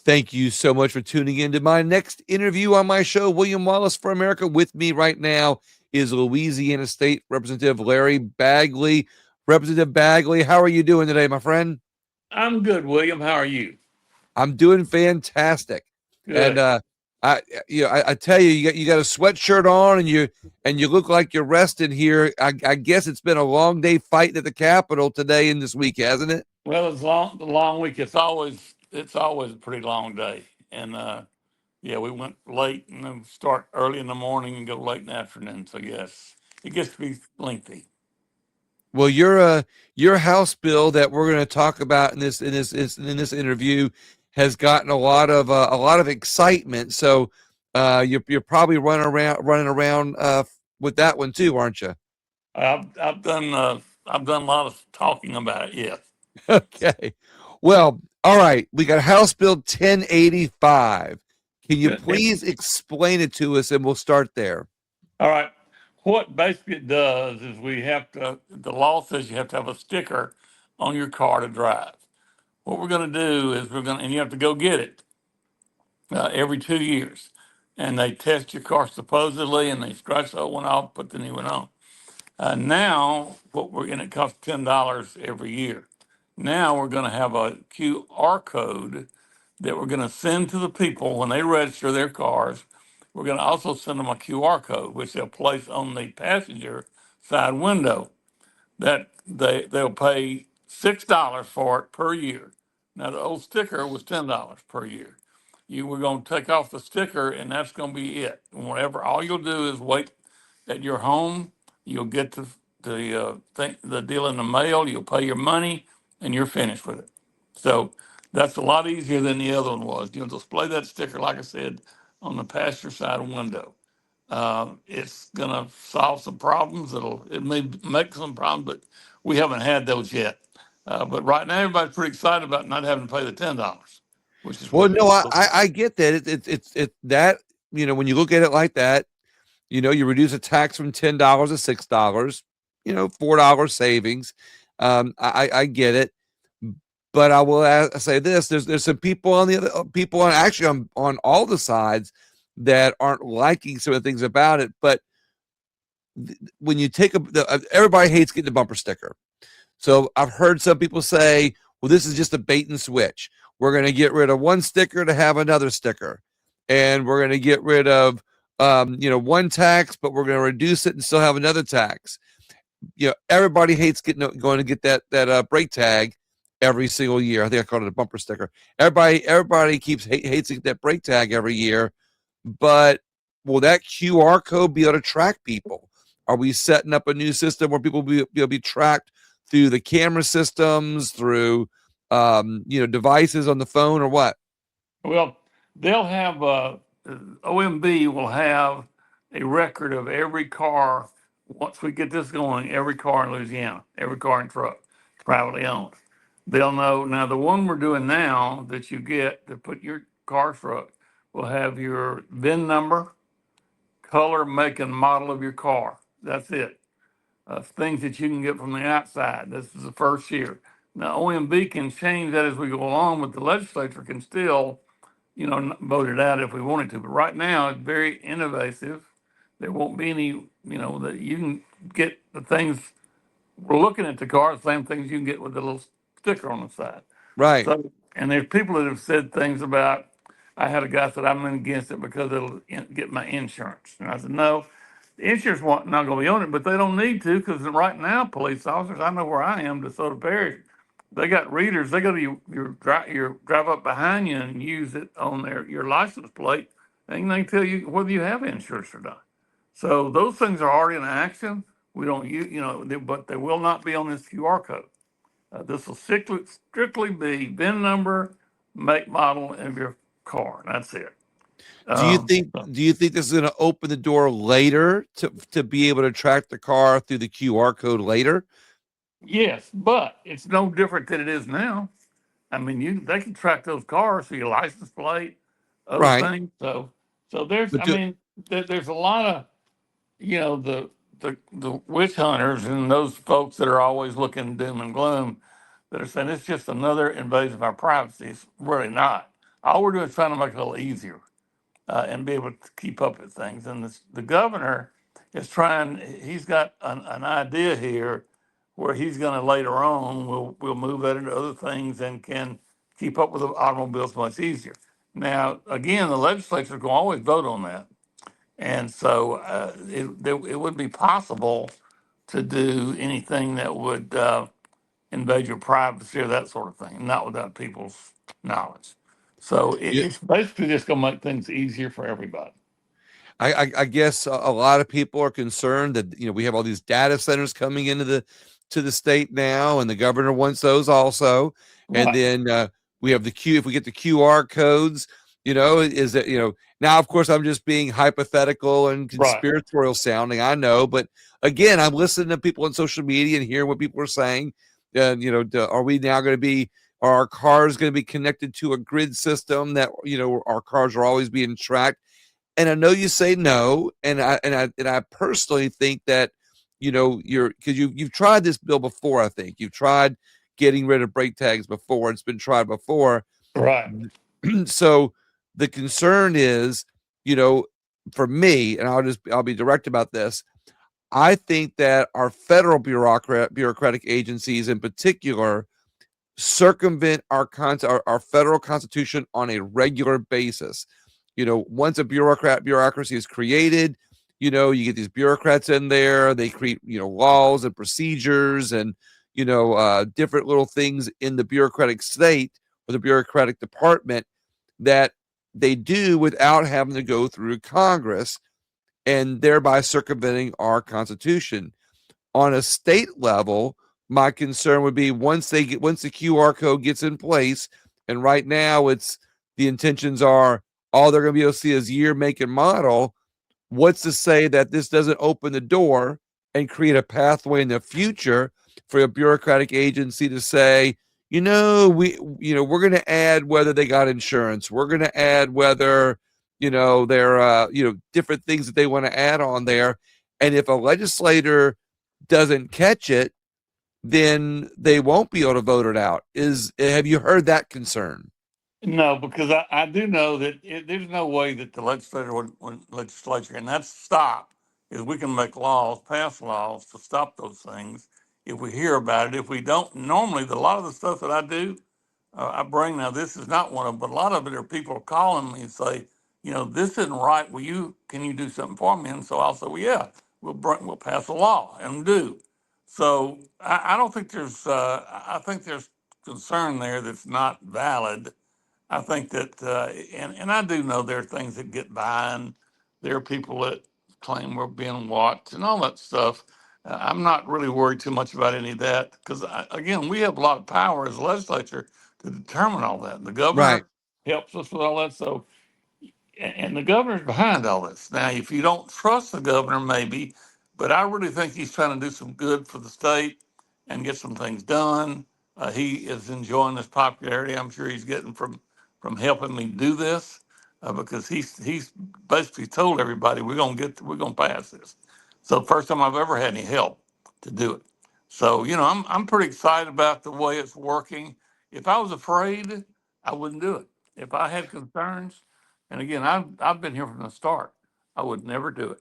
Thank you so much for tuning in to my next interview on my show, William Wallace for America. With me right now is Louisiana State Representative Larry Bagley. Representative Bagley, how are you doing today, my friend? I'm good, William. How are you? I'm doing fantastic. And Good. I tell you, you got a sweatshirt on, and you look like you're resting here. I guess it's been a long day fighting at the Capitol today and this week, hasn't it? Well, it's long, the long week. It's always a pretty long day, and yeah, we went late and then start early in the morning and go late in the afternoon. So yes, it gets to be lengthy. Well, your House bill that we're going to talk about in this interview has gotten a lot of excitement. So you're probably running around with that one too, aren't you? I've done a lot of talking about it. Yes. Okay. Well, all right. We got House Bill 1085. Can you And, please explain it to us, and we'll start there. all right. What basically it does is we have to. The law says you have to have a sticker on your car to drive. What we're going to do is and you have to go get it every 2 years. And they test your car supposedly, and they scratch the old one off, put the new one on. Now, and it costs $10 every year. Now we're going to have a QR code that we're going to send to the people when they register their cars. We're going to also send them a QR code, which they'll place on the passenger side window that they'll pay $6 for it per year. Now the old sticker was $10 per year. You were going to take off the sticker, and that's going to be it. And whatever, all you'll do is wait at your home. You'll get the deal in the mail. You'll pay your money, and you're finished with it. So that's a lot easier than the other one was. You'll display that sticker, like I said, on the passenger side window. It's going to solve some problems. It may make some problems, but we haven't had those yet. But right now, everybody's pretty excited about not having to pay the $10, which is Well, what no, it. I get that. It's that, when you look at it like that, you reduce a tax from $10 to $6, $4 savings. I get it, but I will say this: there's some people on the other people on actually on all the sides that aren't liking some of the things about it. But when you take everybody hates getting a bumper sticker. So I've heard some people say, well, this is just a bait and switch. We're going to get rid of one sticker to have another sticker. And we're going to get rid of, one tax, but we're going to reduce it and still have another tax. Everybody hates going to get that brake tag every single year. I think I called it a bumper sticker. Everybody hates that brake tag every year. But will that QR code be able to track people? Are we setting up a new system where people will be tracked through the camera systems, through devices on the phone, or what? Well, they'll have OMB will have a record of every car. Once we get this going, every car in Louisiana, every car and truck, privately owned. They'll know. Now the one we're doing now that you get to put your car truck will have your VIN number, color, make, and model of your car. That's it. Things that you can get from the outside. This is the first year. Now OMB can change that as we go along, but the legislature can still, vote it out if we wanted to. But right now, it's very innovative. There won't be any, that you can get the things. We're looking at the car, the same things you can get with the little sticker on the side. Right. So, and there's people that have said things about. I had a guy said I'm against it because it'll get my insurance, and I said no, the insurance not going to be on it, but they don't need to because right now police officers, I know where I am, DeSoto Parish, they got readers. They go to your drive up behind you and use it on your license plate, and they can tell you whether you have insurance or not. So those things are already in action. We don't use, but they will not be on this QR code. This will strictly be VIN number, make, model of your car. That's it. Do you think So, do you think this is going to open the door later to be able to track the car through the QR code later? yes, but it's no different than it is now. I mean, they can track those cars, so your license plate, other Right. things. So there's, But I mean, there's a lot of, the witch hunters and those folks that are always looking doom and gloom that are saying it's just another invasion of our privacy. It's really not. All we're doing is trying to make it a little easier and be able to keep up with things. And the governor is trying. He's got an idea here where he's going to later on we'll move that into other things and can keep up with the automobiles much easier. Now, again, the legislature can always vote on that, and so it would be possible to do anything that would invade your privacy or that sort of thing, not without people's knowledge. So it's basically just going to make things easier for everybody. I guess a lot of people are concerned that we have all these data centers coming into the state now, and the governor wants those also. And Right, then we have the Q. If we get the QR codes, is that now? Of course, I'm just being hypothetical and right. conspiratorial sounding. I know, but again, I'm listening to people on social media and hearing what people are saying. And are we now going to be? Are our cars going to be connected to a grid system that our cars are always being tracked? And I know you say no, and I personally think that you're because you've tried this bill before. I think you've tried getting rid of brake tags before. It's been tried before. Right. So the concern is, you know, for me, and I'll be direct about this. I think that our federal bureaucratic agencies in particular circumvent our federal constitution on a regular basis. Once a bureaucracy is created, you get these bureaucrats in there. They create laws and procedures and different little things in the bureaucratic state or the bureaucratic department that they do without having to go through Congress, and thereby circumventing our constitution. On a state level, my concern would be once the QR code gets in place, and right now it's the intentions are all they're going to be able to see is year, make, and model. What's to say that this doesn't open the door and create a pathway in the future for a bureaucratic agency to say, we're going to add whether they got insurance, we're going to add whether they're different things that they want to add on there, and if a legislator doesn't catch it, then they won't be able to vote it out. Have you heard that concern? No, because I do know that there's no way that the legislature, and that's stop, is we can make laws, pass laws to stop those things if we hear about it. If we don't, normally, a lot of the stuff that I do, I bring, now this is not one of them, but a lot of it are people calling me and say, this isn't right. Can you do something for me? And so I'll say, well, yeah, we'll pass a law and do. So I don't think I think there's concern there that's not valid. I think that, and I do know there are things that get by, and there are people that claim we're being watched and all that stuff. I'm not really worried too much about any of that because, again, we have a lot of power as a legislature to determine all that. The Right. governor helps us with all that. So and the governor's behind all this. Now, if you don't trust the governor, maybe, but I really think he's trying to do some good for the state and get some things done. He is enjoying this popularity. I'm sure he's getting from helping me do this because he's basically told everybody we're gonna pass this. So first time I've ever had any help to do it. So I'm pretty excited about the way it's working. If I was afraid, I wouldn't do it. If I had concerns, and again, I've been here from the start. I would never do it.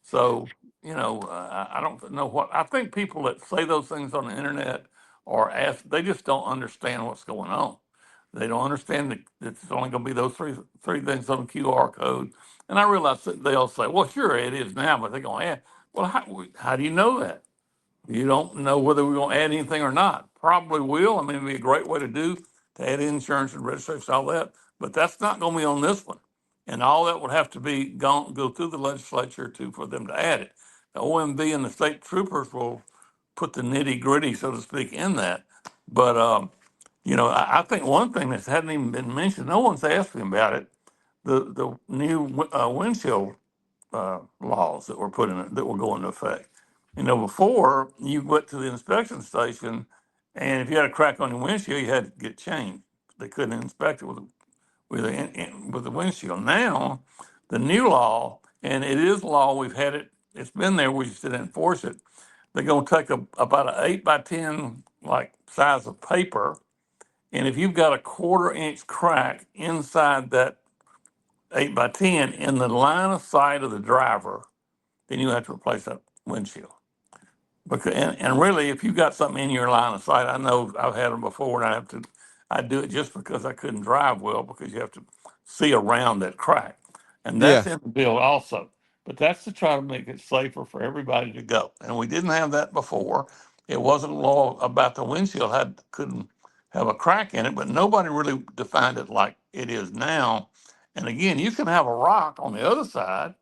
So, I don't know what, I think people that say those things on the internet or ask, they just don't understand what's going on. They don't understand that it's only going to be those three things on the QR code. And I realize that they'll say, well, sure, it is now, but they're going to add. Well, how do you know that? You don't know whether we're going to add anything or not. Probably will. I mean, it'd be a great way to add insurance and registration, all that. But that's not going to be on this one. And all that would have to be go through the legislature for them to add it. The OMB and the state troopers will put the nitty gritty, so to speak, in that. But I think one thing that hadn't even been mentioned, no one's asked me about it. The new windshield laws that were that will go into effect. Before you went to the inspection station, and if you had a crack on your windshield, you had to get changed. They couldn't inspect it with the windshield. Now, the new law, and it is law, we've had it. It's been there. We just didn't enforce it. They're going to take about an 8 by 10 like size of paper, And if you've got a 1/4 inch crack inside that 8x10 in the line of sight of the driver, then you have to replace that windshield. Because and really, if you got something in your line of sight, I know I've had them before, and I do it just because I couldn't drive well because you have to see around that crack, and Yeah. that's in the bill also. But that's to try to make it safer for everybody to go. And we didn't have that before. It wasn't a law about the windshield couldn't have a crack in it, but nobody really defined it like it is now. And again, you can have a rock on the other side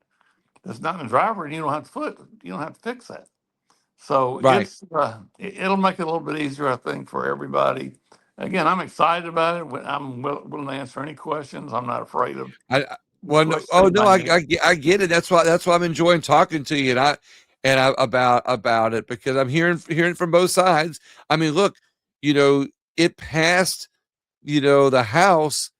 that's not in the driver, and you don't have to fix that. So Right. it'll make it a little bit easier, I think, for everybody. Again, I'm excited about it. I'm willing to answer any questions. I'm not afraid of I any well, no, questions oh no, anybody has. I get it. That's why I'm enjoying talking to you, and I about it because I'm hearing from both sides. I mean, look, you know, it passed, the House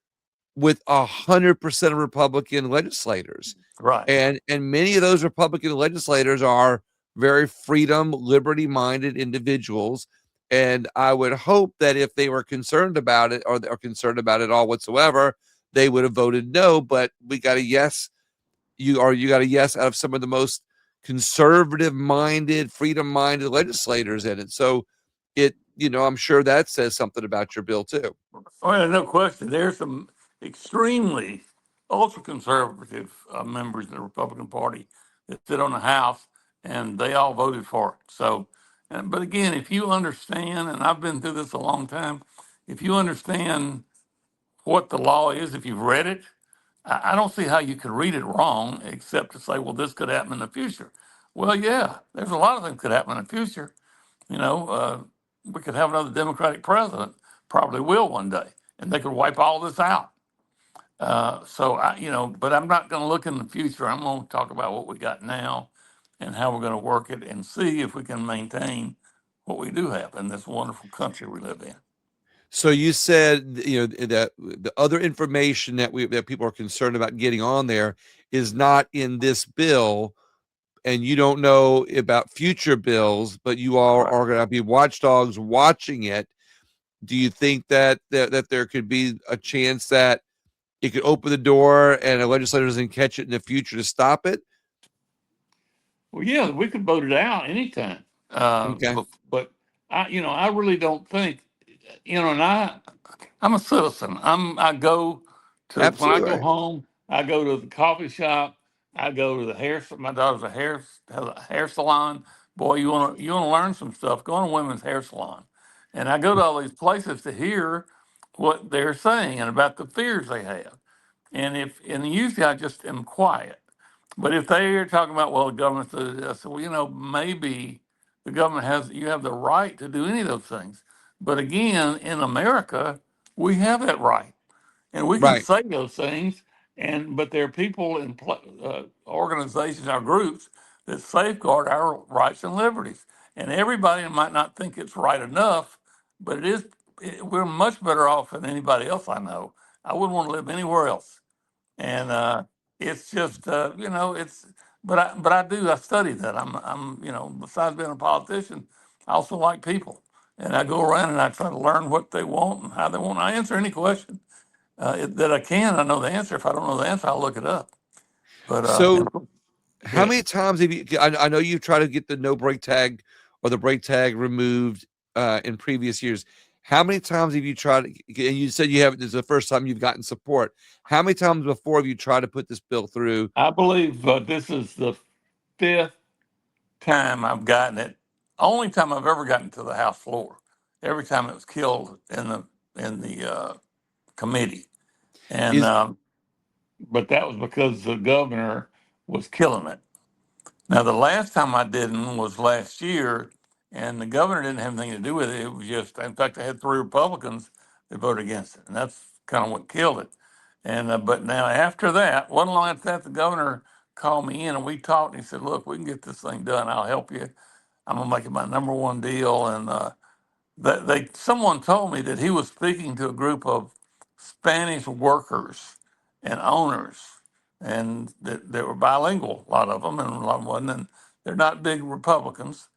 with 100% of Republican legislators, Right. and many of those Republican legislators are very freedom, liberty minded individuals. And I would hope that if they were concerned about it or are concerned about it all whatsoever, they would have voted no. But we got a yes. You got a yes out of some of the most conservative minded, freedom minded legislators in it. So I'm sure that says something about your bill too. Well, no question. There's some extremely ultra conservative members of the Republican Party that sit on the House, and they all voted for it. So, but again, if you understand, and I've been through this a long time, if you understand what the law is, if you've read it, I don't see how you could read it wrong except to say, well, this could happen in the future. Well, yeah, there's a lot of things could happen in the future. You know, we could have another Democratic president, probably will one day, and they could wipe all this out. But I'm not going to look in the future. I'm going to talk about what we got now and how we're going to work it and see if we can maintain what we do have in this wonderful country we live in. So you said that the other information that people are concerned about getting on there is not in this bill, and you don't know about future bills, but you all Right. are going to be watchdogs watching it. Do you think that there could be a chance that it could open the door and a legislator doesn't catch it in the future to stop it? Well, yeah, we could vote it out anytime. Okay, But I really don't think, and I'm a citizen. I go to when I absolutely go right, home. I go to the coffee shop. I go to the hair. My daughter's has a hair salon. Boy, you wanna learn some stuff? Go to a women's hair salon, and I go to all these places to hear what they're saying and about the fears they have. And usually I just am quiet. But if they are talking about, well, the government said this, well, maybe the government you have the right to do any of those things. But again, in America, we have that right, and we can right. say those things. But there are people in organizations, our groups that safeguard our rights and liberties. And everybody might not think it's right enough, but it is. We're much better off than anybody else I know. I wouldn't want to live anywhere else. And it's just I study that. I'm besides being a politician, I also like people, and I go around and I try to learn what they want and how they want. I answer any question that I can. I know the answer. If I don't know the answer, I'll look it up. But So go how ahead. many times have you? I know you try to get the no brake tag or the brake tag removed in previous years. How many times have you tried? And you said you haven't. This is the first time you've gotten support. How many times before have you tried to put this bill through? I believe this is the fifth time I've gotten it. Only time I've ever gotten to the House floor. Every time it was killed in the committee, and Is but that was because the governor was killing it. Now, the last time I didn't was last year, and the governor didn't have anything to do with it. It was just, in fact, I had 3 Republicans that voted against it, and that's kind of what killed it. And but now after that, wasn't long after that, the governor called me in and we talked. And he said, "Look, we can get this thing done. I'll help you. I'm gonna make it my number one deal." And someone told me that he was speaking to a group of Spanish workers and owners, and that they were bilingual, a lot of them, and a lot of them wasn't. And they're not big Republicans.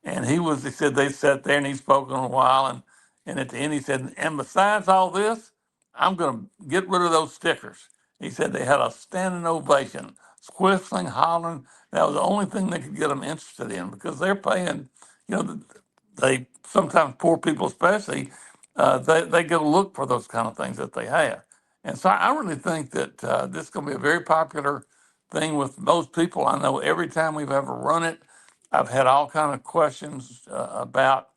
And he said they sat there and he spoke in a while, And at the end, he said, and besides all this, I'm going to get rid of those stickers. He said they had a standing ovation, whistling, hollering. That was the only thing they could get them interested in because they're paying, you know, they sometimes poor people, especially, they go look for those kind of things that they have. And so I really think that this is going to be a very popular thing with most people. I know every time we've ever run it, I've had all kind of questions about,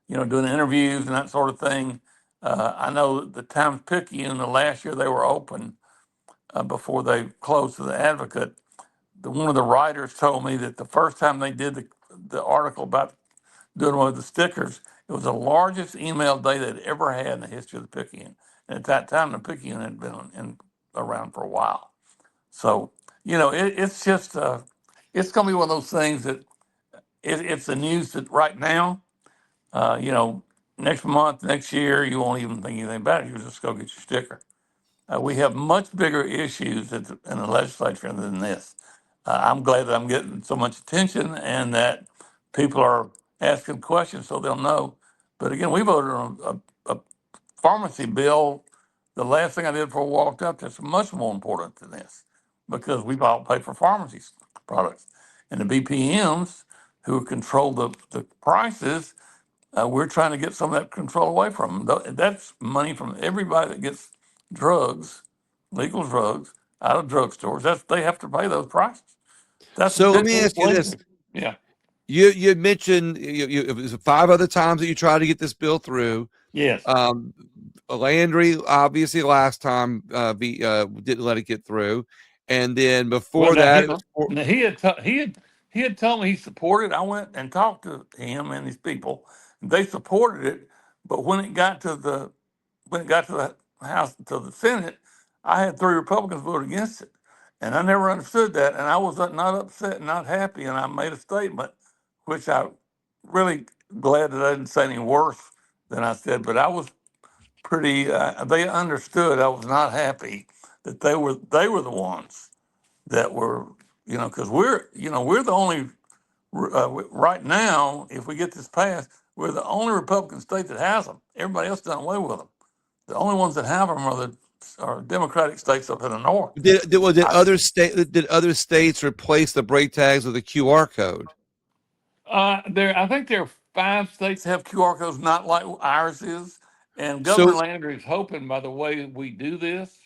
doing interviews and that sort of thing. I know the Times Picayune, the last year they were open before they closed to the Advocate, one of the writers told me that the first time they did the article about doing away with the stickers, it was the largest email day they'd ever had in the history of the Picayune. And at that time, the Picayune had been around for a while. So, it's just, it's going to be one of those things that it's the news that right now, uh, you know, next month, next year, you won't even think anything about it. You just go get your sticker. We have much bigger issues in the legislature than this. I'm glad that I'm getting so much attention and that people are asking questions so they'll know. But again, we voted on a pharmacy bill. The last thing I did before I walked up, that's much more important than this because we all pay for pharmacy products. And the BPMs who control the prices, we're trying to get some of that control away from them. That's money from everybody that gets drugs, legal drugs, out of drugstores. They have to pay those prices. That's So let me ask you this: yeah. you mentioned it was 5 other times that you tried to get this bill through. Yes. Um, Landry obviously last time didn't let it get through, and then Well, before that, it was now he had told me he supported. I went and talked to him and his people. They supported it, but when it got to the House to the Senate, I had three Republicans vote against it, and I never understood that. And I was not upset and not happy, and I made a statement, which I really glad that I didn't say any worse than I said. But I was pretty. They understood I was not happy that they were the ones that were, because we're the only right now. If we get this passed, we're the only Republican state that has them. Everybody else done away with them. The only ones that have them are Democratic states up in the north. I, did other states replace the brake tags with a QR code? I think there are five states that have QR codes, not like ours is. And Governor So Landry is hoping, by the way we do this,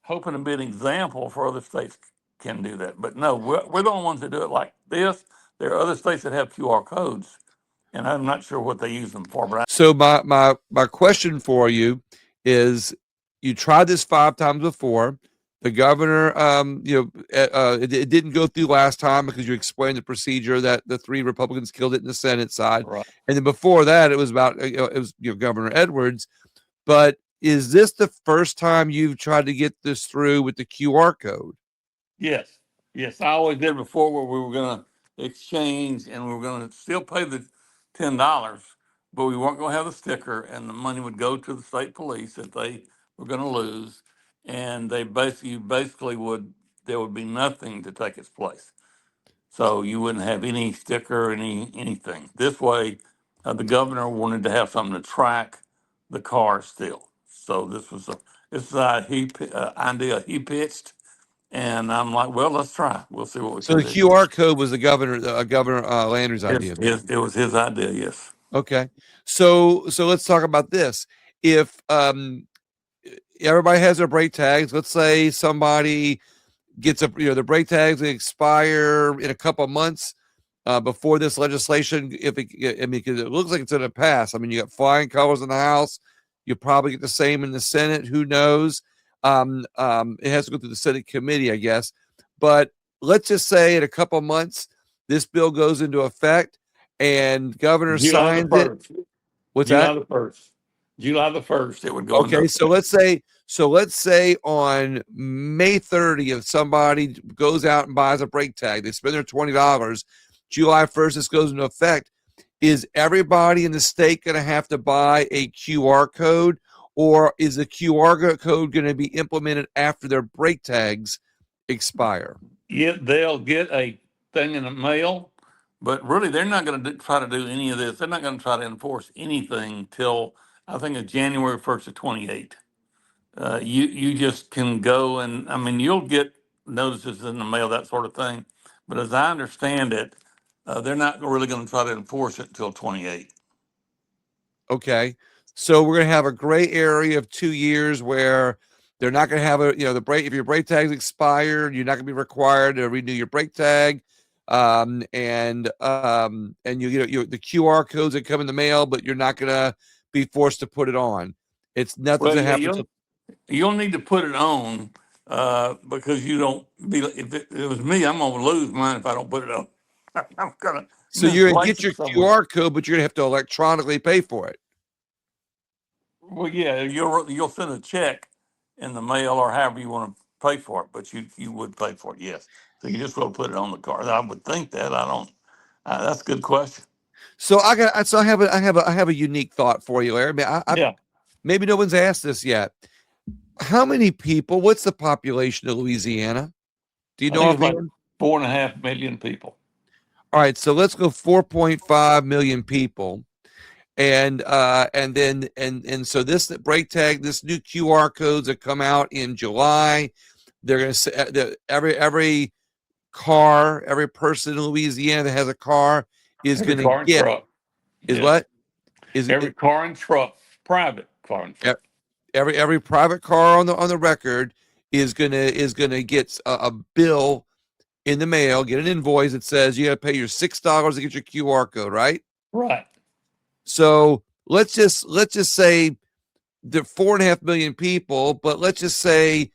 hoping to be an example for other states can do that. But no, we're the only ones that do it like this. There are other states that have QR codes, and I'm not sure what they use them for. But So my question for you is: you tried this 5 times before. The governor, it didn't go through last time because you explained the procedure that the three Republicans killed it in the Senate side, right. and then before that, it was about it was Governor Edwards. But is this the first time you've tried to get this through with the QR code? Yes, yes, I always did before where we were gonna exchange and we were gonna still pay the $10, but we weren't gonna have the sticker and the money would go to the state police that they were gonna lose. And they basically there would be nothing to take its place. So you wouldn't have any sticker, anything. This way, the governor wanted to have something to track the car still. So this is idea he pitched, and I'm like, well, let's try. We'll see what we So can the do. QR code was the Governor Landry's Yes, idea. it was his idea. Yes. Okay, so let's talk about this. If everybody has their brake tags, let's say somebody gets the brake tags expire in a couple of months before this legislation. Because it looks like it's going to pass. I mean, you got flying colors in the House. You probably get the same in the Senate. Who knows? It has to go through the Senate committee, I guess. But let's just say in a couple of months, this bill goes into effect and governor July the signs it. first. What's July that? the first. July the 1st, it would go into Okay, so effect. let's say on May 30th, somebody goes out and buys a brake tag. They spend their $20. July 1st, this goes into effect. Is everybody in the state going to have to buy a QR code, or is the QR code going to be implemented after their brake tags expire? Yeah, they'll get a thing in the mail, but really they're not going to try to do any of this. They're not going to try to enforce anything till I think it's January 1st of 28. You just can go and, I mean, you'll get notices in the mail, that sort of thing. But as I understand it, they're not really going to try to enforce it until 28. Okay. So we're going to have a gray area of 2 years where they're not going to have the brake. If your brake tag's expired, you're not going to be required to renew your brake tag. And the QR codes that come in the mail, but you're not going to be forced to put it on. It's nothing's Well, going to yeah, happen. So, you'll need to put it on because you don't be. If it was me, I'm gonna lose mine if I don't put it on. I'm gonna so you're going to misplace get it your somewhere. QR code, but you're going to have to electronically pay for it. Well, yeah, you'll send a check in the mail or however you want to pay for it, but you would pay for it, yes. So you just will put it on the card. I would think that. I don't. That's a good question. So I have a unique thought for you, Larry. I, mean, I Yeah, maybe no one's asked this yet. How many people? What's the population of Louisiana? Do you I know think it's like offhand? 4.5 million people. All right, so let's go 4.5 million people, and so this brake tag, this new QR codes that come out in July, they're going to say every car, every person in Louisiana that has a car is Every going to car and get truck. is Yes, what is every car and truck, private car and truck. every private car on the record is gonna get a bill in the mail, get an invoice that says you got to pay your $6 to get your QR code, right? Right. So let's just say there are 4.5 million people, but let's just say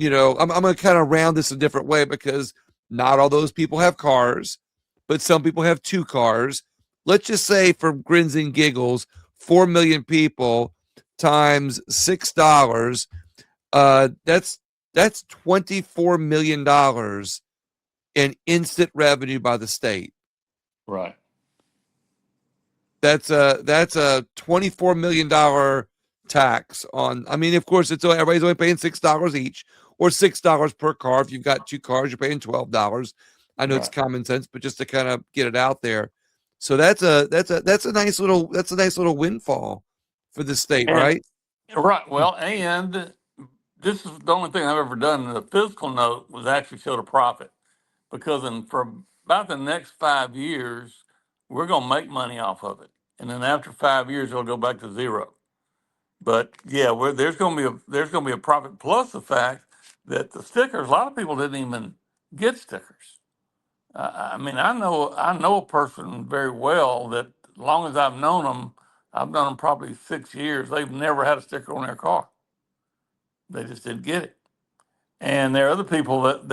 I'm going to kind of round this a different way because not all those people have cars, but some people have two cars. Let's just say, for grins and giggles, 4 million people times $6. That's $24 million in instant revenue by the state. Right. That's a $24 million tax on. I mean, of course, everybody's only paying $6 each, or $6 per car. If you've got two cars, you're paying $12. I know it's Right. common sense, but just to kind of get it out there. So that's a nice little windfall for the state, And right? right. Well, and this is the only thing I've ever done. The fiscal note was actually showed a profit because for about the next 5 years, we're going to make money off of it, and then after 5 years, it'll go back to zero. But yeah, there's going to be a profit plus the fact that the stickers. A lot of people didn't even get stickers. I mean, I know a person very well that, as long as I've known them, I've known them probably 6 years. They've never had a sticker on their car. They just didn't get it. And there are other people that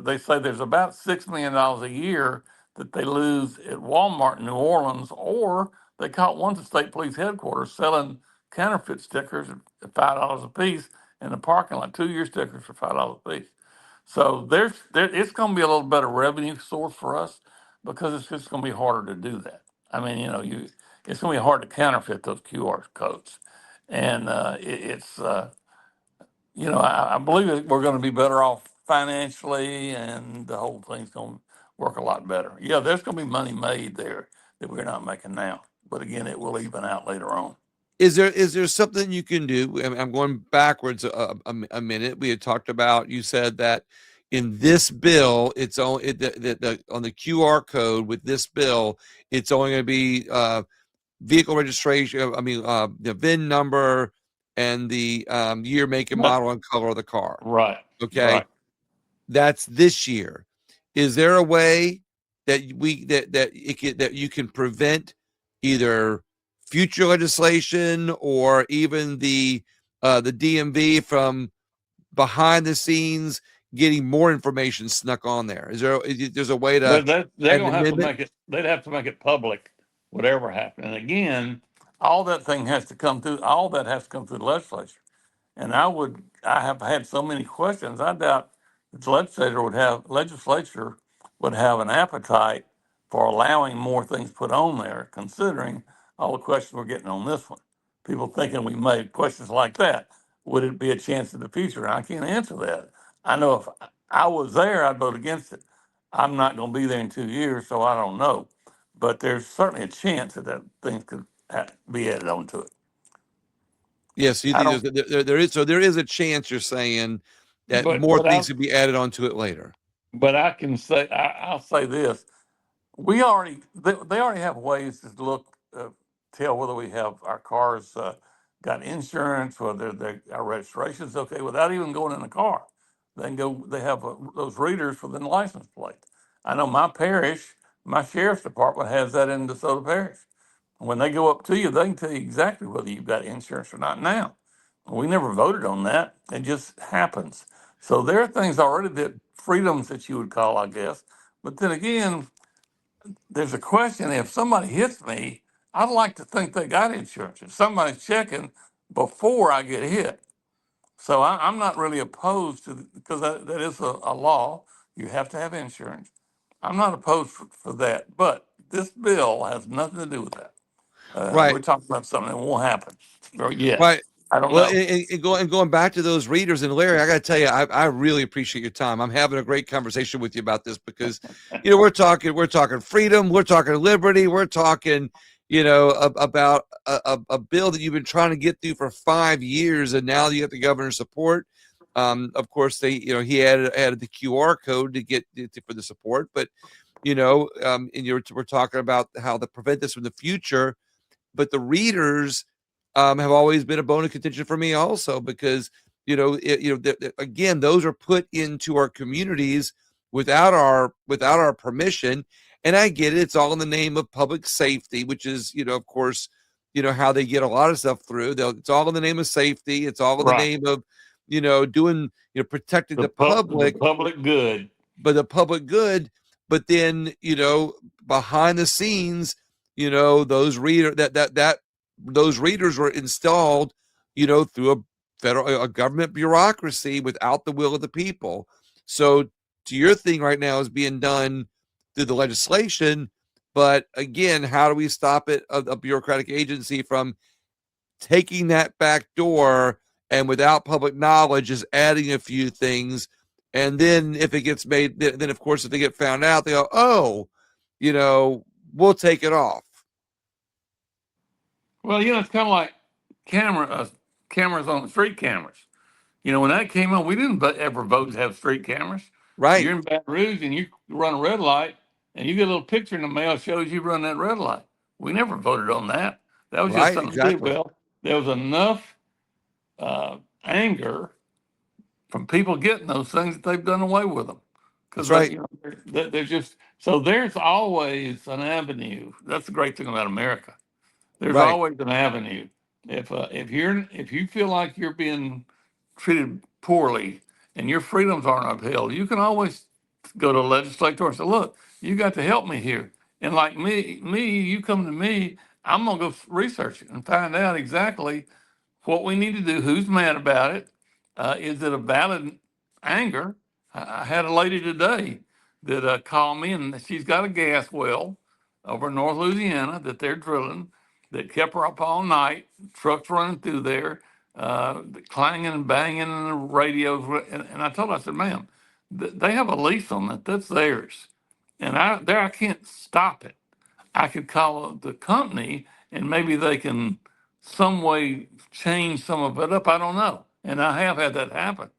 they say there's about $6 million a year that they lose at Walmart in New Orleans, or they caught one at the state police headquarters selling counterfeit stickers at $5 a piece in the parking lot, 2 year stickers for $5 a piece. So it's going to be a little better revenue source for us because it's just going to be harder to do that. I mean, it's going to be hard to counterfeit those QR codes, and I believe that we're going to be better off financially, and the whole thing's going to work a lot better. Yeah, there's going to be money made there that we're not making now, but again, it will even out later on. Is there something you can do? I mean, I'm going backwards a minute. We had talked about. You said that in this bill, it's only on the QR code with this bill, it's only going to be vehicle registration. I mean, the VIN number and the year, make, and But model and color of the car. right, Okay, right. that's this year. Is there a way that you can prevent either future legislation or even the DMV from behind the scenes getting more information snuck on there? There's a way to But they're add an going to have to amendment? make it. They'd have to make it public, whatever happened. And again, all that thing has to come through. All that has to come through the legislature. And I have had so many questions. I doubt the legislature would have an appetite for allowing more things put on there, considering all the questions we're getting on this one. People thinking we made questions like that. Would it be a chance in the future? And I can't answer that. I know if I was there, I'd vote against it. I'm not going to be there in 2 years, so I don't know. But there's certainly a chance that things could be added on to it. Yes, you I think don't, there is a chance you're saying that but more but I things could be added onto it later. but I can say I'll say this: we already they already have ways to look tell whether we have our cars got insurance, whether our registration's okay, without even going in the car. They can go. They have those readers for the license plate. I know my parish, my sheriff's department has that in DeSoto Parish. When they go up to you, they can tell you exactly whether you've got insurance or not now. We never voted on that. It just happens. So there are things already that freedoms that you would call, I guess. But then again, there's a question if somebody hits me, I'd like to think they got insurance. If somebody's checking before I get hit. So I'm not really opposed to, because that is a law. You have to have insurance. I'm not opposed for that. But this bill has nothing to do with that. Right. We're talking about something that won't happen or yet. Right. I don't Well, know. and going back to those readers, and Larry, I got to tell you, I really appreciate your time. I'm having a great conversation with you about this because, we're talking freedom, we're talking liberty, we're talking, about a bill that you've been trying to get through for 5 years, and now you have the governor's support. Of course, he added the QR code to get for the support, but and we're talking about how to prevent this in the future, but the readers have always been a bone of contention for me also because again, those are put into our communities without our permission, and I get it, it's all in the name of public safety, which is of course how they get a lot of stuff through. It's all in the name of safety, it's all in the Right. name of doing protecting the The public, public good. but the public good. But then behind the scenes, those those readers were installed through a government bureaucracy without the will of the people. So to your thing right now is being done through the legislation, but again, how do we stop it, a bureaucratic agency, from taking that back door and without public knowledge is adding a few things, and then if it gets made, then of course if they get found out, they go, oh, you know we'll take it off. Well, it's kind of like camera cameras on street cameras. When that came on, we didn't ever vote to have street cameras. Right. You're in Baton Rouge and you run a red light, and you get a little picture in the mail shows you run that red light. We never voted on that. That was just Right, something to do. exactly. Well, there was enough anger from people getting those things that they've done away with them because That's right. they're just so there's always an avenue. That's the great thing about America. There's Right. always an avenue. If you feel like you're being treated poorly and your freedoms aren't upheld, you can always go to a legislator and say, "Look, you got to help me here." And like you come to me, I'm gonna go research it and find out exactly what we need to do, who's mad about it, is it a valid anger? I had a lady today that called me, and she's got a gas well over in North Louisiana that they're drilling that kept her up all night, trucks running through there, clanging and banging in the radios. And I told her, I said, ma'am, they have a lease on that. That's theirs. And I can't stop it. I could call the company and maybe they can some way change some of it up. I don't know. And I have had that happen.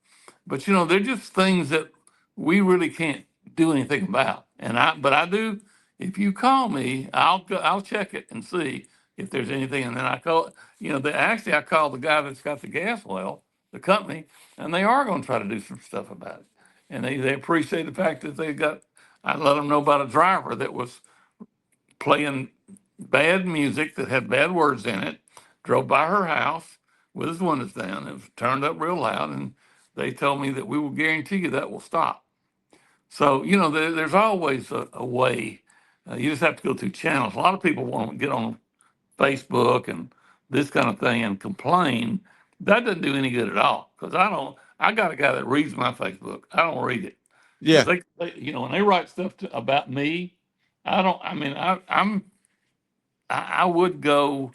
But they're just things that we really can't do anything about. But I do. If you call me, I'll check it and see if there's anything. And then I call, I call the guy that's got the gas well, the company, and they are going to try to do some stuff about it. And they appreciate the fact that I let them know about a driver that was playing bad music that had bad words in it, drove by her house with his windows down. It was turned up real loud, and they told me that we will guarantee you that will stop. So, there's always a way. You just have to go through channels. A lot of people want to get on Facebook and this kind of thing and complain. That doesn't do any good at all because I got a guy that reads my Facebook. I don't read it because Yeah. when they write stuff about me, I don't, I mean, I would go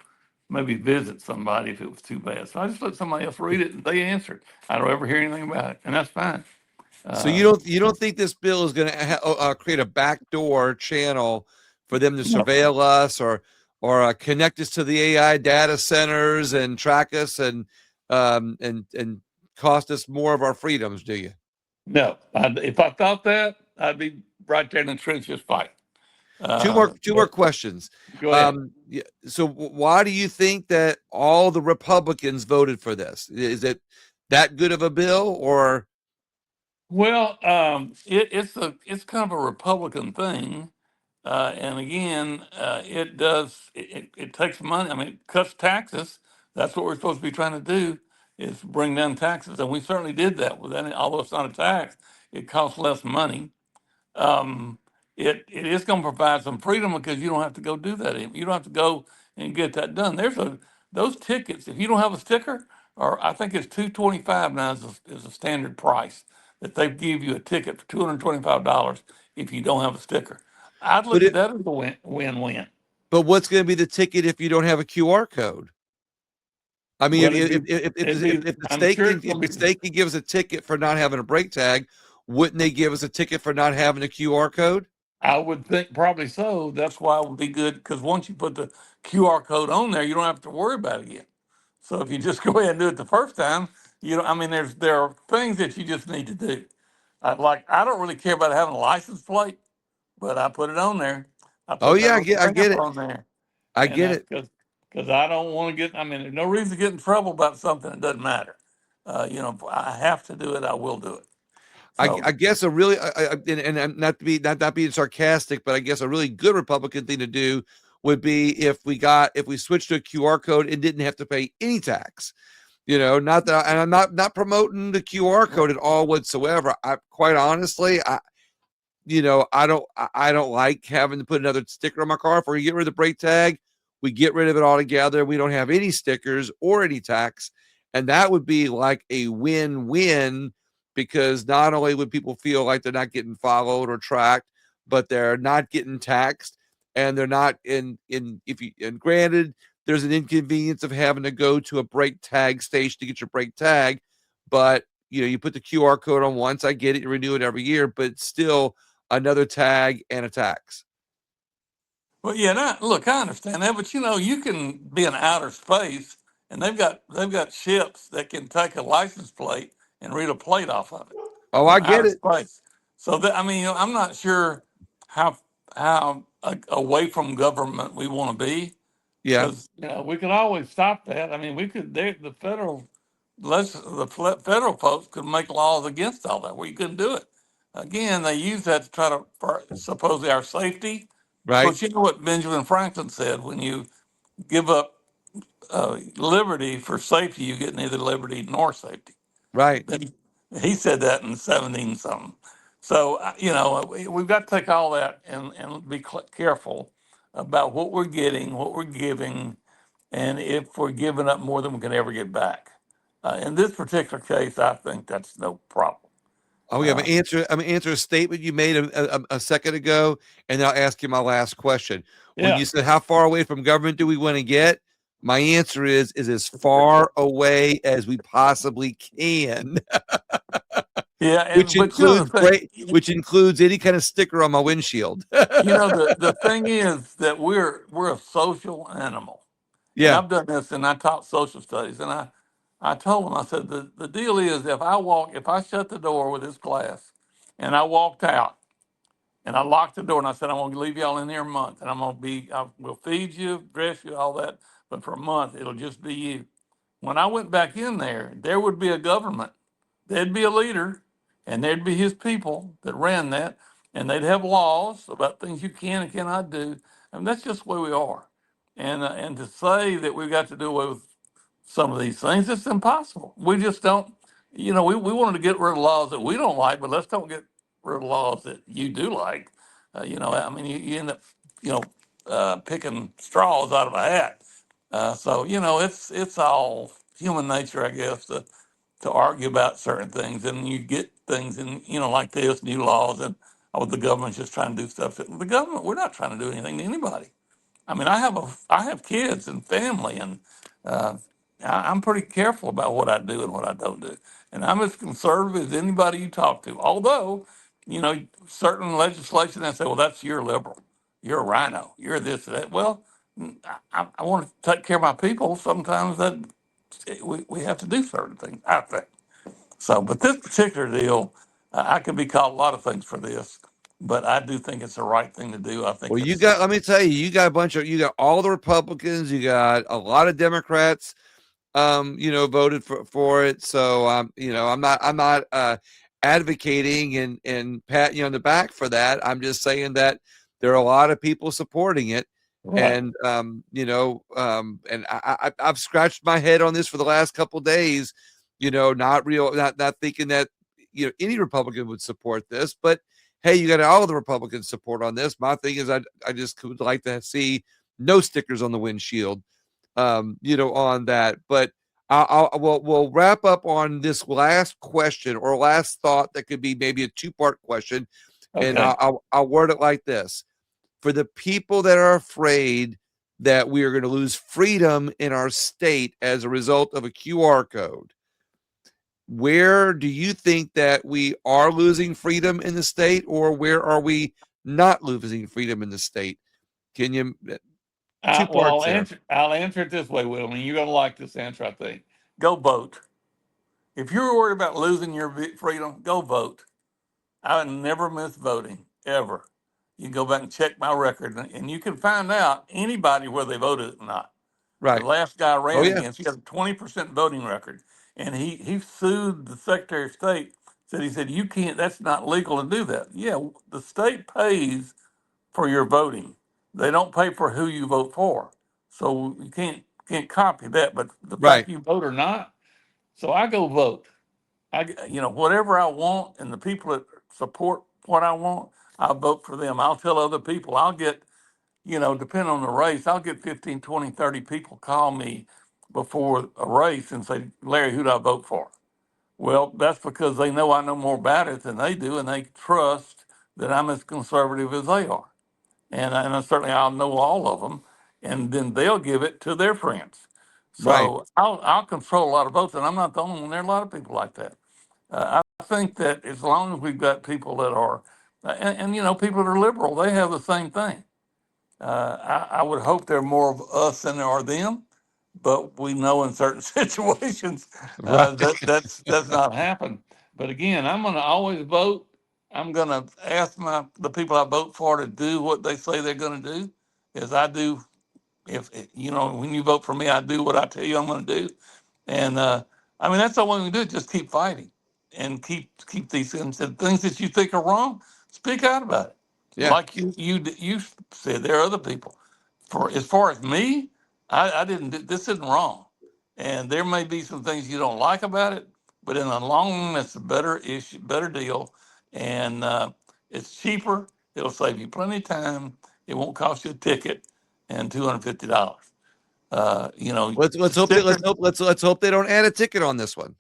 maybe visit somebody if it was too bad. So I just let somebody else read it and they answered. I don't ever hear anything about it, and that's fine. So Uh, you don't think this bill is going to create a backdoor channel for them to no, surveil us, connect us to the AI data centers and track us and cost us more of our freedoms, do you? No, if I thought that, I'd be right there in the trenches fighting. Two more But questions. go ahead. Yeah, so why do you think that all the Republicans voted for this? Is it that good of a bill, or Well, it's kind of a Republican thing, and again, it takes money. I mean, it cuts taxes. That's what we're supposed to be trying to do is bring down taxes, and we certainly did that with that. Although it's not a tax, it costs less money. um, it is going to provide some freedom because you don't have to go do that. You don't have to go and get that done. Those tickets. If you don't have a sticker, or I think it's $225 now is a standard price that they give you a ticket for $225 if you don't have a sticker. I'd but look at it that as a win-win. but what's going to be the ticket if you don't have a QR code? I mean, Well, if the I'm state sure can it's going to be. give us a ticket for not having a brake tag, wouldn't they give us a ticket for not having a QR code? I would think probably so. That's why it would be good because once you put the QR code on there, you don't have to worry about it again. So if you just go ahead and do it the first time, you know, I mean, there are things that you just need to do. I don't really care about having a license plate, but I put it on there. I Oh put that yeah, little I stamp get it. on there, I and get that's it. because I don't want to get. I mean, there's no reason to get in trouble about something that doesn't matter. If I have to do it, I will do it. So I guess a really and I'm not to be not being sarcastic, but I guess a really good Republican thing to do would be if we switched to a QR code and didn't have to pay any tax. Not that, and I'm not promoting the QR code at all whatsoever. I quite honestly, I don't like having to put another sticker on my car. If we get rid of the brake tag, we get rid of it altogether. We don't have any stickers or any tax, and that would be like a win-win because not only would people feel like they're not getting followed or tracked, but they're not getting taxed, and they're not in if you and granted there's an inconvenience of having to go to a brake tag station to get your brake tag, but you put the QR code on once. I get it, you renew it every year, but still another tag and a tax. well, yeah, look, I understand that, but you can be in outer space, and they've got ships that can take a license plate and read a plate off of it Oh, from I get outer it. space. So that I mean, I'm not sure how away from government we want to be, Yeah, because we could always stop that. I mean, we could. The federal, federal folks could make laws against all that where you couldn't do it. Again, they use that to try to for supposedly our safety. right, But you know what Benjamin Franklin said: when you give up liberty for safety, you get neither liberty nor safety. right. Then he said that in 17 something. So we've got to take all that and be careful about what we're getting, what we're giving, and if we're giving up more than we can ever get back. In this particular case, I think that's no problem. Oh, yeah. Uh, I'm gonna answer a statement you made a second ago, and I'll ask you my last question. When yeah, you said how far away from government do we want to get? My answer is as far away as we possibly can, yeah, which and but the includes thing, which includes any kind of sticker on my windshield. the thing is that we're a social animal, and Yeah, I've done this, and I taught social studies, and I told them, I said the deal is if I shut the door with this class, and I walked out, and I locked the door, and I said I'm going to leave y'all in here a month, and we'll feed you, dress you, all that, but for a month it'll just be you. When I went back in there, there would be a government, there'd be a leader, and there'd be his people that ran that, and they'd have laws about things you can and cannot do. And that's just the way we are. And to say that we've got to do away with some of these things, it's impossible. We just don't, we wanted to get rid of laws that we don't like, but let's don't get rid of laws that you do like. I mean, you end up, you know, picking straws out of a hat. So it's all human nature, I guess, to argue about certain things, and you get things in like this, new laws, and the government's just trying to do stuff. The government, we're not trying to do anything to anybody. I mean, I have kids and family, and uh, I'm pretty careful about what I do and what I don't do, and I'm as conservative as anybody you talk to. Although, certain legislation they say, well, that's your liberal, you're a rhino, you're this or that. Well, I want to take care of my people. Sometimes that we have to do certain things, I think. So, but this particular deal, I can be called a lot of things for this, but I do think it's the right thing to do. I think Well, you it's got, let me tell you, you got a bunch of, you got all the Republicans, you got a lot of Democrats, voted for it. So, I'm not advocating and patting you on the back for that. I'm just saying that there are a lot of people supporting it. right. And, and I've scratched my head on this for the last couple of days, not thinking that, any Republican would support this, but hey, you got all the Republicans support on this. My thing is, I just would like to see no stickers on the windshield, on that. But we'll wrap up on this last question or last thought that could be maybe a two-part question, and Okay. I'll word it like this: for the people that are afraid that we are going to lose freedom in our state as a result of a QR code, where do you think that we are losing freedom in the state, or where are we not losing freedom in the state? Can you, two Well, parts there? I'll answer it this way, Will, and you're gonna like this answer. I think. Go vote. If you're worried about losing your freedom, go vote. I never miss voting ever. You can go back and check my record, and you can find out anybody whether they voted or not. The Right. last guy I Oh ran yeah. against, he had a 20% voting record, and he sued the Secretary of State. He said you can't. That's not legal to do that. Yeah, the state pays for your voting. They don't pay for who you vote for, so you can't copy that. But the Right. fact you vote or not, so I go vote. Whatever I want, and the people that support what I want, I vote for them. I'll tell other people. I'll get, depending on the race, I'll get 15, 20, 30 people call me before a race and say, Larry, who do I vote for? Well, that's because they know I know more about it than they do, and they trust that I'm as conservative as they are. And certainly I'll know all of them, and then they'll give it to their friends. Right. So I'll control a lot of votes, and I'm not the only one. There are a lot of people like that. I think that as long as we've got people that are, and people that are liberal, they have the same thing. I would hope there are more of us than there are them, but we know in certain situations Right. that's not happen. But again, I'm going to always vote. I'm going to ask the people I vote for to do what they say they're going to do, as I do. If when you vote for me, I do what I tell you I'm going to do. And I mean, that's all we can do. Just keep fighting and keep these things. And things that you think are wrong, speak out about it. Yeah. Like you said, there are other people. For as far as me, I didn't. This isn't wrong, and there may be some things you don't like about it, but in the long run, it's a better issue, better deal, and it's cheaper. It'll save you plenty of time. It won't cost you a ticket and $250. Let's hope that Stickers. let's hope they don't add a ticket on this one.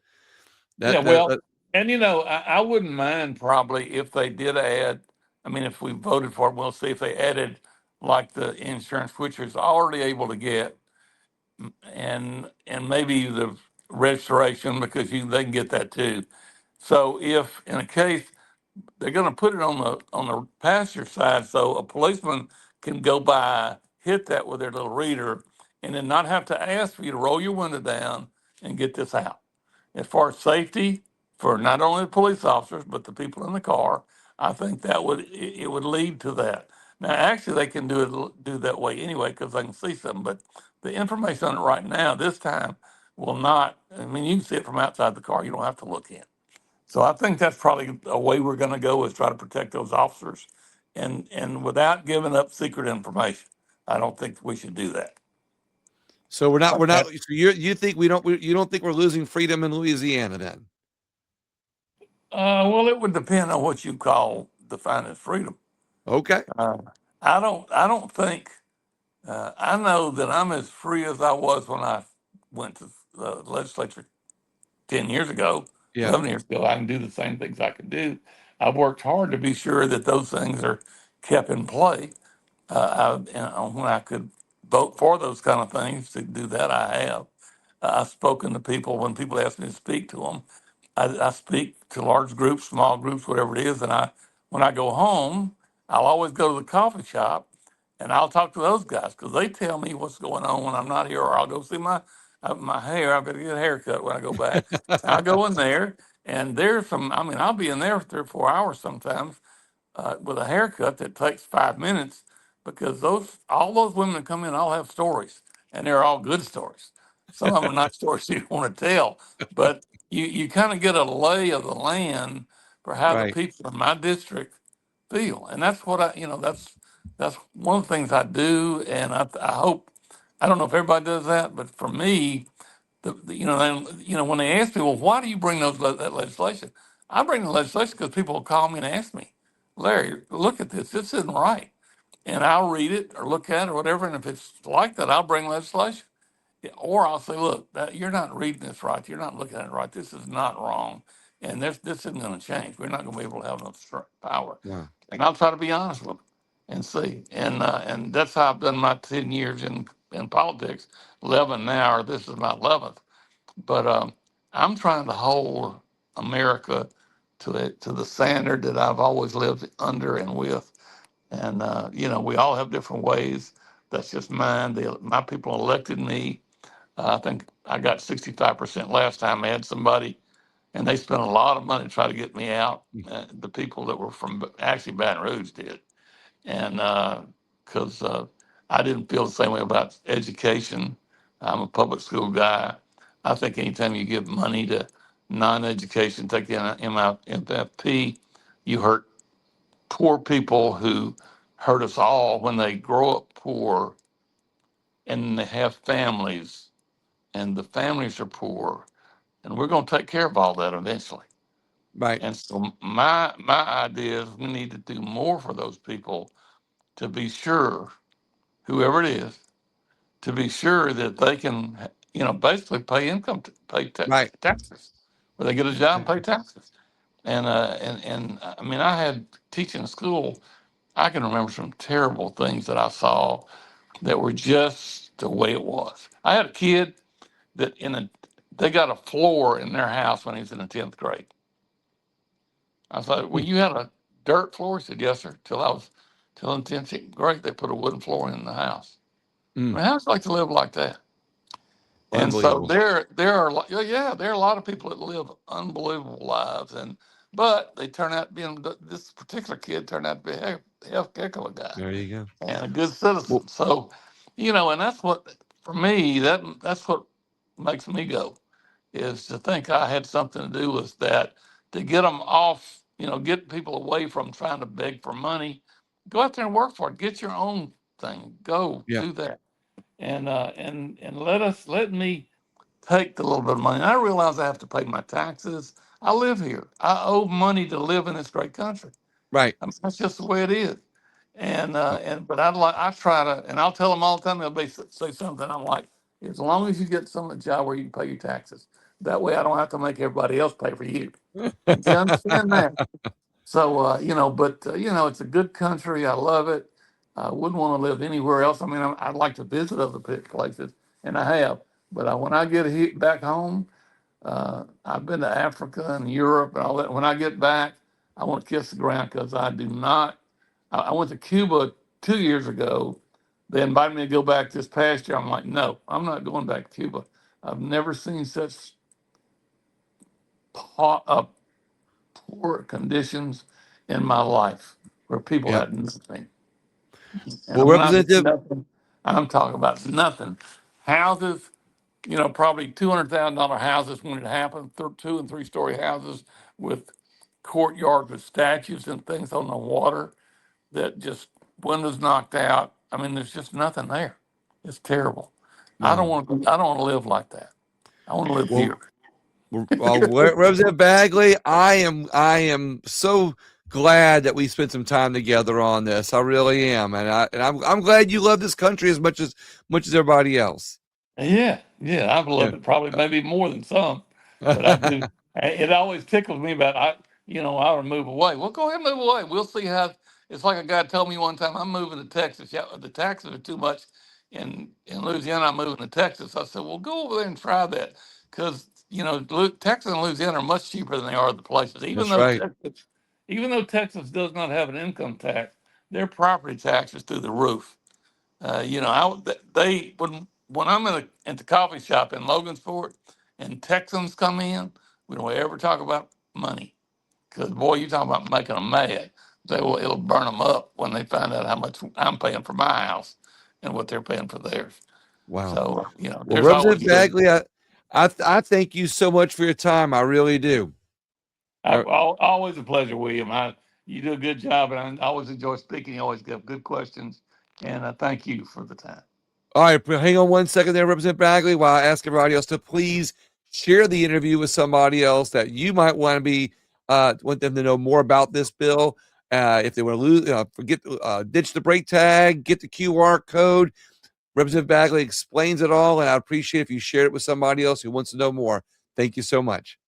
Yeah, That well, and I wouldn't mind probably if they did add. I mean, if we voted for it, we'll see if they added like the insurance, which is already able to get, and maybe the registration because they can get that too. So if in a case they're going to put it on the passenger side, so a policeman can go by, hit that with their little reader, and then not have to ask for you to roll your window down and get this out. As far as safety for not only the police officers but the people in the car, I think that it would lead to that. Now, actually, they can do that way anyway because they can see something. But the information on it right now, this time, will not. I mean, you can see it from outside the car. You don't have to look in. So I think that's probably a way we're going to go is try to protect those officers, and without giving up secret information. I don't think we should do that. so we're not. Okay. So you think you don't think we're losing freedom in Louisiana then? Well, it would depend on what you call define as freedom. Okay. Uh, I don't think. I know that I'm as free as I was when I went to the legislature 10 years ago, Yeah. 11 years ago. I can do the same things I can do. I've worked hard to be sure that those things are kept in play. When I could vote for those kind of things to do that, I have. I've spoken to people when people ask me to speak to them. I speak to large groups, small groups, whatever it is. And when I go home, I'll always go to the coffee shop and I'll talk to those guys because they tell me what's going on when I'm not here, or I'll go see my hair. I've got to get a haircut when I go back. I go in there, and there's some. I mean, I'll be in there for 3 or 4 hours sometimes with a haircut that takes 5 minutes because those all those women that come in all have stories, and they're all good stories. Some of them are not stories you want to tell, but you kind of get a lay of the land for how the Right. people in my district feel, and that's what that's one of the things I do, and I hope I don't know if everybody does that, but for me, when they ask me, well, why do you bring that legislation? I bring the legislation because people will call me and ask me, Larry, look at this. This isn't right. And I'll read it or look at it or whatever. And if it's like that, I'll bring legislation. Yeah, or I'll say, look, you're not reading this right. You're not looking at it right. This is not wrong. And this isn't going to change. We're not going to be able to have enough power. Wow. And I'll try to be honest with them and see. And that's how I've done my 10 years in politics, 11 now, or this is my 11th. But I'm trying to hold America to the standard that I've always lived under and with. And we all have different ways. That's just mine. My people elected me. I think I got 65% last time. I had somebody, and they spent a lot of money to try to get me out. The people that were from actually Baton Rouge did, and because I didn't feel the same way about education. I'm a public school guy. I think anytime you give money to non-education, take the MFP, you hurt poor people who hurt us all when they grow up poor and they have families, and the families are poor, and we're going to take care of all that eventually. Right. And so my idea is we need to do more for those people to be sure, whoever it is, to be sure that they can, basically pay Right. taxes, where they get a job, pay taxes. And I mean, I had teaching school. I can remember some terrible things that I saw that were just the way it was. I had a kid that they got a floor in their house when he was in the 10th grade. I thought, well, Mm. you had a dirt floor? He said, yes, sir. Till in 10th grade, they put a wooden floor in the house. I Mm. mean, how's it like to live like that? And so Unbelievable. there are a lot of people that live unbelievable lives, but they turn out being this particular kid turned out to be a heck of a guy There you go. and a good Well, citizen. So, and that's what for me that's what makes me go is to think I had something to do with that to get them off, get people away from trying to beg for money. Go out there and work for it. Get your own thing. Go yeah. do that, and let me take the little bit of money. And I realize I have to pay my taxes. I live here. I owe money to live in this great country. Right. I mean, that's just the way it is. But I try to, and I'll tell them all the time. They'll say something. I'm like, as long as you get some job where you can pay your taxes, that way I don't have to make everybody else pay for you. Do you understand that? So it's a good country. I love it. I wouldn't want to live anywhere else. I mean, I'd like to visit other places, and I have. But when I get back home, I've been to Africa and Europe and all that. When I get back, I want to kiss the ground because I do not. I went to Cuba 2 years ago. They invited me to go back this past year. I'm like, no, I'm not going back to Cuba. I've never seen such poor conditions in my life where people Yep. had nothing. Well, And when I say Representative, nothing, I'm talking about nothing. Houses, probably $200,000 houses when it happened, 2 and 3 story houses with courtyards with statues and things on the water that just windows knocked out. I mean, there's just nothing there. It's terrible. wow. I don't want to live like that. I want to live Well, here. Representative Bagley, I am so glad that we spent some time together on this. I really am, and I'm glad you love this country as much as everybody else. Yeah, I've Yeah. loved it probably maybe more than some, but I do. It always tickles me about I would move away. Well, go ahead and move away. We'll see how. It's like a guy told me one time, I'm moving to Texas. Yeah, the taxes are too much in Louisiana. I'm moving to Texas. I said, well, go over there and try that because Texas and Louisiana are much cheaper than they are other places. That's right. Even though Texas does not have an income tax, their property tax is through the roof. You know, they when I'm at the coffee shop in Logansport and Texans come in, we don't ever talk about money because boy, you talk about making them mad. It'll burn them up when they find out how much I'm paying for my house and what they're paying for theirs. Wow. So you know, Well, there's always Representative good. Bagley, I thank you so much for your time. I really do. Always a pleasure, William. You do a good job, and I always enjoy speaking. You always give good questions, and I thank you for the time. All right, hang on one second there, Representative Bagley, while I ask everybody else to please share the interview with somebody else that you might want to be want them to know more about this bill. If they want to ditch the brake tag, get the QR code. Representative Bagley explains it all, and I'd appreciate if you shared it with somebody else who wants to know more. Thank you so much.